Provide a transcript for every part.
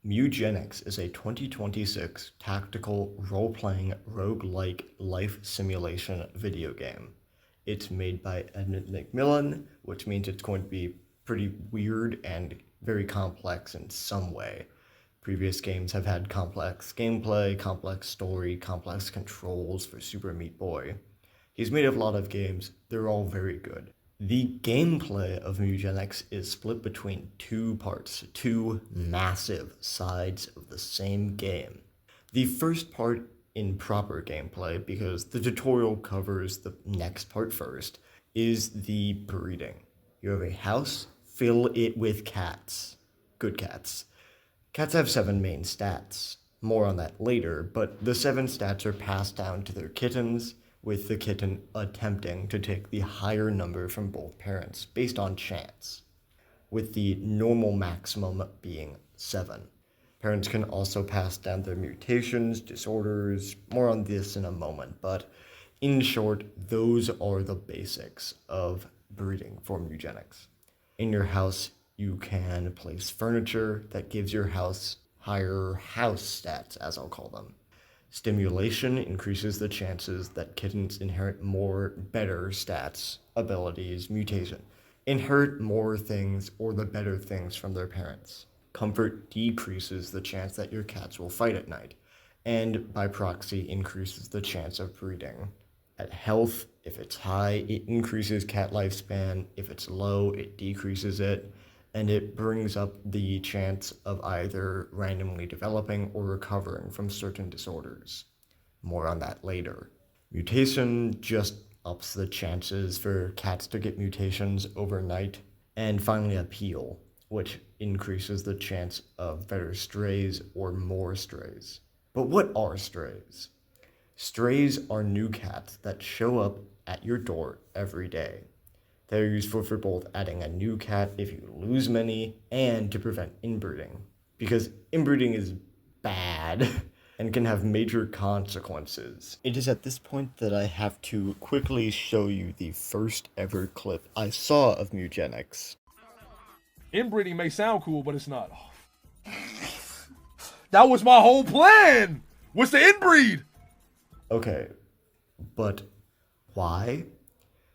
Mew-genics is a 2026 tactical role-playing roguelike life simulation video game. It's made by Edmund McMillan, which means it's going to be pretty weird and very complex in some way. Previous games have had complex gameplay, complex story, complex controls for Super Meat Boy. He's made a lot of games, they're all very good. The gameplay of Mew-genics is split between two parts, two massive sides of the same game. The first part in proper gameplay, because the tutorial covers the next part first, is the breeding. You have a house, fill it with cats. Good cats. Cats have 7 main stats. More on that later, but the 7 stats are passed down to their kittens, with the kitten attempting to take the higher number from both parents, based on chance, with the normal maximum being 7. Parents can also pass down their mutations, disorders, more on this in a moment, but in short, those are the basics of breeding for Mew-genics. In your house, you can place furniture that gives your house higher house stats, as I'll call them. Stimulation increases the chances that kittens inherit more better stats, abilities, mutation, inherit more things or the better things from their parents. Comfort decreases the chance that your cats will fight at night, and by proxy increases the chance of breeding. At health, if it's high, it increases cat lifespan. If it's low, it decreases it, and it brings up the chance of either randomly developing or recovering from certain disorders. More on that later. Mutation just ups the chances for cats to get mutations overnight. And finally, appeal, which increases the chance of better strays or more strays. But what are strays? Strays are new cats that show up at your door every day. They're useful for both adding a new cat if you lose many and to prevent inbreeding, because inbreeding is bad and can have major consequences. It is at this point that I have to quickly show you the first ever clip I saw of Mew-genics. Inbreeding may sound cool, but it's not. That was my whole plan, was to inbreed. Okay, but why?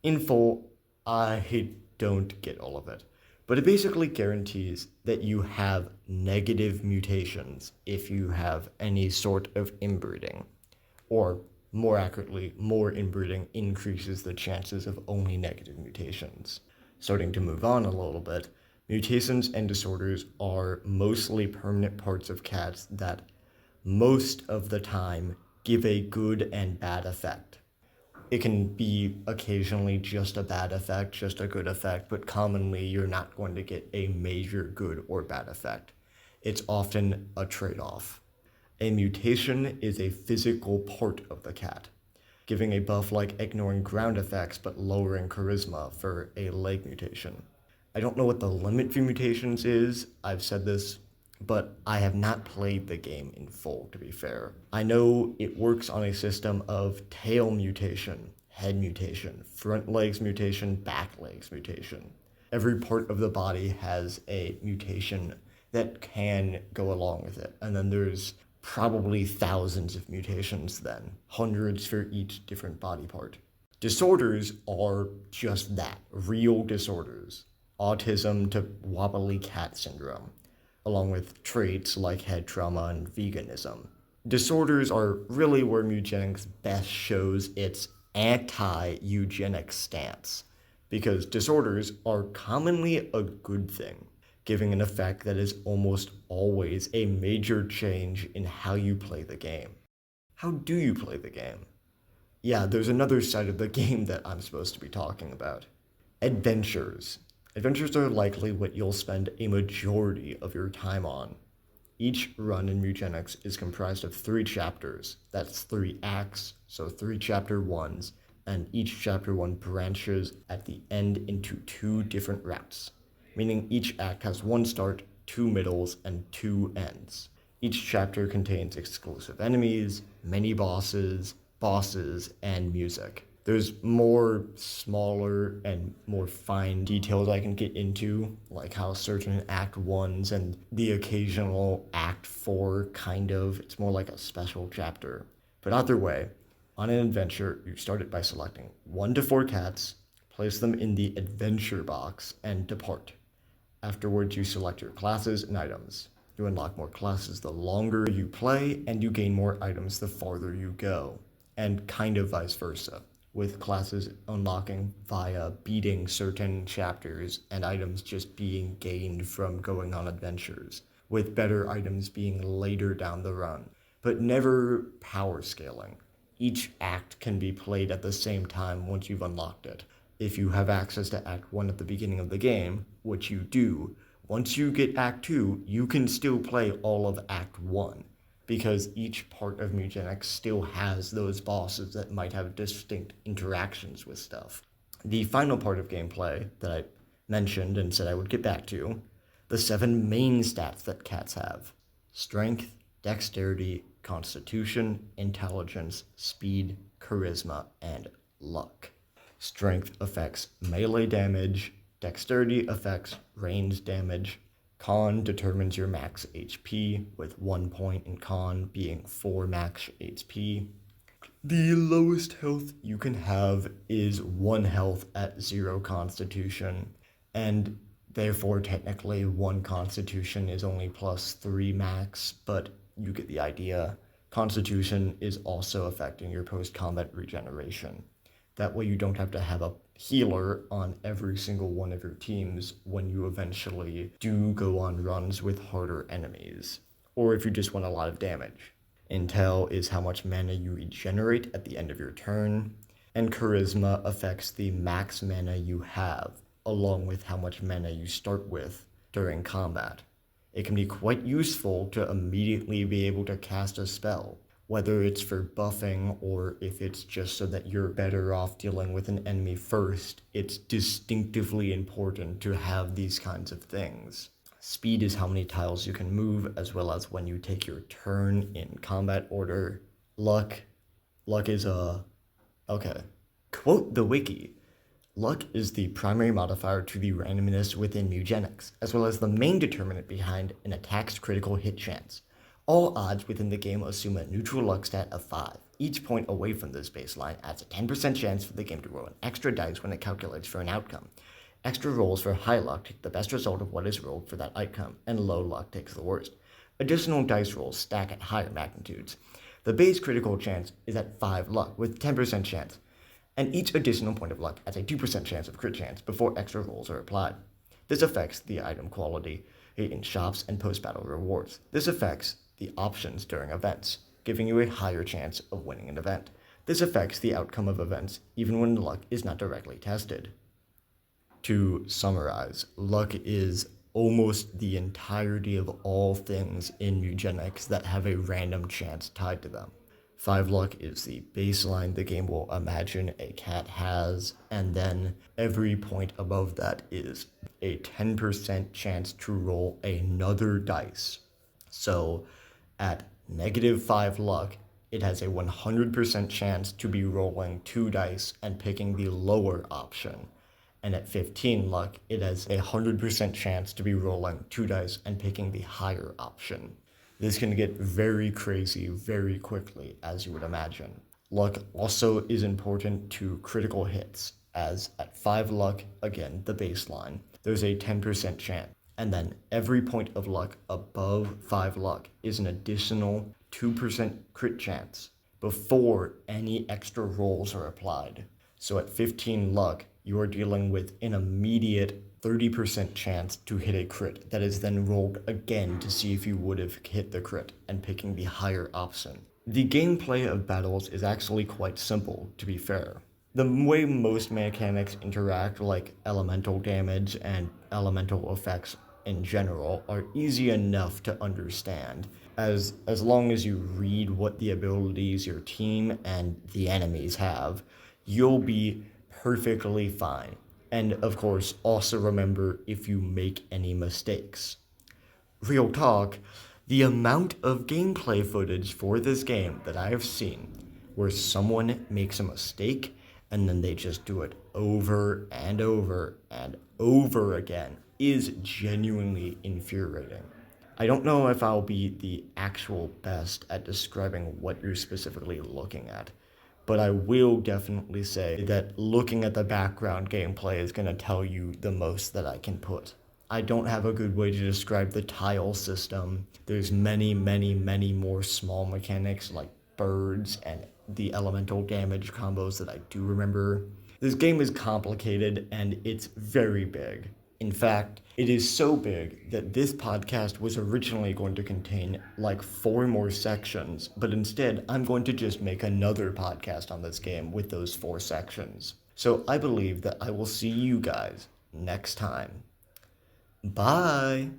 In full, I don't get all of it, but it basically guarantees that you have negative mutations if you have any sort of inbreeding, or more accurately, more inbreeding increases the chances of only negative mutations. Starting to move on a little bit, mutations and disorders are mostly permanent parts of cats that most of the time give a good and bad effect. It can be occasionally just a bad effect, just a good effect, but commonly you're not going to get a major good or bad effect. It's often a trade-off. A mutation is a physical part of the cat, giving a buff like ignoring ground effects but lowering charisma for a leg mutation. I don't know what the limit for mutations is, I've said this, but I have not played the game in full, to be fair. I know it works on a system of tail mutation, head mutation, front legs mutation, back legs mutation. Every part of the body has a mutation that can go along with it, and then there's probably thousands of mutations then, hundreds for each different body part. Disorders are just that, real disorders. Autism to wobbly cat syndrome, along with traits like head trauma and veganism. Disorders are really where Mew-genics best shows its anti-eugenics stance, because disorders are commonly a good thing, giving an effect that is almost always a major change in how you play the game. How do you play the game? Yeah, there's another side of the game that I'm supposed to be talking about. Adventures. Adventures are likely what you'll spend a majority of your time on. Each run in Mew-genics is comprised of 3 chapters. That's 3 acts, so 3 chapter 1s, and each chapter 1 branches at the end into 2 different routes, meaning each act has 1 start, 2 middles, and 2 ends. Each chapter contains exclusive enemies, mini-bosses, bosses, and music. There's more smaller and more fine details I can get into, like how certain Act 1s and the occasional Act 4 kind of, it's more like a special chapter. But either way, on an adventure, you start it by selecting 1 to 4 cats, place them in the adventure box, and depart. Afterwards, you select your classes and items. You unlock more classes the longer you play, and you gain more items the farther you go, and kind of vice versa, with classes unlocking via beating certain chapters and items just being gained from going on adventures, with better items being later down the run, but never power scaling. Each act can be played at the same time once you've unlocked it. If you have access to Act 1 at the beginning of the game, which you do, once you get Act 2, you can still play all of Act 1, because each part of Mew-genics still has those bosses that might have distinct interactions with stuff. The final part of gameplay that I mentioned and said I would get back to, the 7 main stats that cats have: strength, dexterity, constitution, intelligence, speed, charisma, and luck. Strength affects melee damage, dexterity affects ranged damage, con determines your max HP, with 1 point in con being 4 max HP. The lowest health you can have is 1 health at 0 constitution, and therefore technically 1 constitution is only plus 3 max, but you get the idea. Constitution is also affecting your post-combat regeneration. That way you don't have to have a healer on every single one of your teams when you eventually do go on runs with harder enemies, or if you just want a lot of damage. Intel is how much mana you regenerate at the end of your turn, and charisma affects the max mana you have, along with how much mana you start with during combat. It can be quite useful to immediately be able to cast a spell, whether it's for buffing or if it's just so that you're better off dealing with an enemy first. It's distinctively important to have these kinds of things. Speed is how many tiles you can move, as well as when you take your turn in combat order. Luck is okay. Quote the wiki. Luck is the primary modifier to the randomness within Mew-genics, as well as the main determinant behind an attack's critical hit chance. All odds within the game assume a neutral luck stat of 5. Each point away from this baseline adds a 10% chance for the game to roll an extra dice when it calculates for an outcome. Extra rolls for high luck take the best result of what is rolled for that outcome, and low luck takes the worst. Additional dice rolls stack at higher magnitudes. The base critical chance is at 5 luck with 10% chance, and each additional point of luck adds a 2% chance of crit chance before extra rolls are applied. This affects the item quality in shops and post-battle rewards. This affects the options during events, giving you a higher chance of winning an event. This affects the outcome of events even when luck is not directly tested. To summarize, luck is almost the entirety of all things in Mew-genics that have a random chance tied to them. 5 luck is the baseline the game will imagine a cat has, and then every point above that is a 10% chance to roll another dice. So at -5 luck, it has a 100% chance to be rolling 2 dice and picking the lower option. And at 15 luck, it has a 100% chance to be rolling 2 dice and picking the higher option. This can get very crazy very quickly, as you would imagine. Luck also is important to critical hits, as at 5 luck, again, the baseline, there's a 10% chance. And then every point of luck above 5 luck is an additional 2% crit chance before any extra rolls are applied. So at 15 luck, you are dealing with an immediate 30% chance to hit a crit that is then rolled again to see if you would have hit the crit and picking the higher option. The gameplay of battles is actually quite simple, to be fair. The way most mechanics interact, like elemental damage and elemental effects in general, are easy enough to understand, as long as you read what the abilities your team and the enemies have, you'll be perfectly fine. And of course, also remember if you make any mistakes. Real talk, the amount of gameplay footage for this game that I have seen where someone makes a mistake and then they just do it over and over and over again is genuinely infuriating. I don't know if I'll be the actual best at describing what you're specifically looking at, but I will definitely say that looking at the background gameplay is going to tell you the most that I can put. I don't have a good way to describe the tile system. There's many, many, many more small mechanics like birds and the elemental damage combos that I do remember. This game is complicated and it's very big. In fact, it is so big that this podcast was originally going to contain like 4 more sections, but instead I'm going to just make another podcast on this game with those 4 sections. So I believe that I will see you guys next time. Bye!